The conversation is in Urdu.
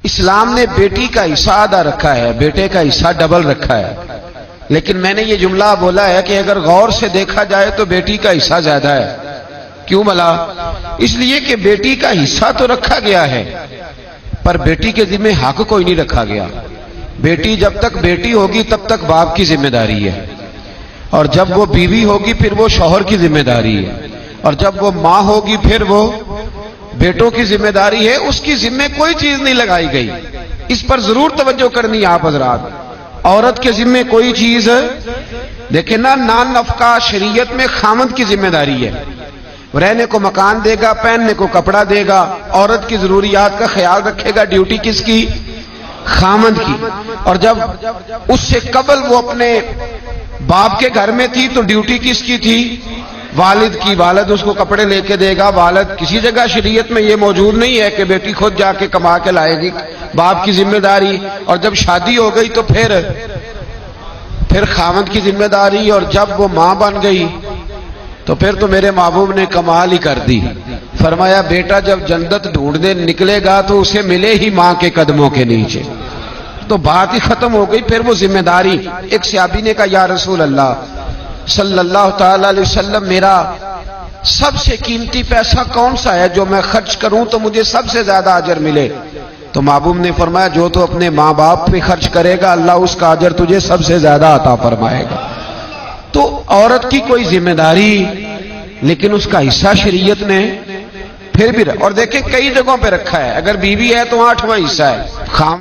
اسلام نے بیٹی کا حصہ آدھا رکھا ہے، بیٹے کا حصہ ڈبل رکھا ہے، لیکن میں نے یہ جملہ بولا ہے کہ اگر غور سے دیکھا جائے تو بیٹی کا حصہ زیادہ ہے۔ کیوں بھلا؟ اس لیے کہ بیٹی کا حصہ تو رکھا گیا ہے پر بیٹی کے ذمہ حق کوئی نہیں رکھا گیا۔ بیٹی جب تک بیٹی ہوگی تب تک باپ کی ذمہ داری ہے، اور جب وہ بیوی ہوگی پھر وہ شوہر کی ذمہ داری ہے، اور جب وہ ماں ہوگی پھر وہ بیٹوں کی ذمہ داری ہے۔ اس کی ذمہ کوئی چیز نہیں لگائی گئی، اس پر ضرور توجہ کرنی ہے آپ حضرات۔ عورت کے ذمہ کوئی چیز دیکھیں نا، نان نفقہ شریعت میں خامد کی ذمہ داری ہے، رہنے کو مکان دے گا، پہننے کو کپڑا دے گا، عورت کی ضروریات کا خیال رکھے گا۔ ڈیوٹی کس کی؟ خامد کی۔ اور جب اس سے قبل وہ اپنے باپ کے گھر میں تھی تو ڈیوٹی کس کی تھی؟ والد کی۔ والد اس کو کپڑے لے کے دے گا۔ والد کسی جگہ شریعت میں یہ موجود نہیں ہے کہ بیٹی خود جا کے کما کے لائے گی، باپ کی ذمہ داری۔ اور جب شادی ہو گئی تو پھر خامد کی ذمہ داری، اور جب وہ ماں بن گئی تو پھر تو میرے محبوب نے کمال ہی کر دی۔ فرمایا بیٹا جب جنت ڈھونڈنے نکلے گا تو اسے ملے ہی ماں کے قدموں کے نیچے۔ تو بات ہی ختم ہو گئی، پھر وہ ذمہ داری۔ ایک صحابی نے کہا یا رسول اللہ صلی اللہ تعالی علیہ وسلم، میرا سب سے قیمتی پیسہ کون سا ہے جو میں خرچ کروں تو مجھے سب سے زیادہ اجر ملے؟ تو محبوب نے فرمایا جو تو اپنے ماں باپ پہ خرچ کرے گا اللہ اس کا اجر تجھے سب سے زیادہ عطا فرمائے گا۔ تو عورت کی کوئی ذمہ داری لیکن اس کا حصہ شریعت نے پھر بھی اور دیکھیں کئی جگہوں پہ رکھا ہے۔ اگر بیوی ہے تو 8واں حصہ ہے۔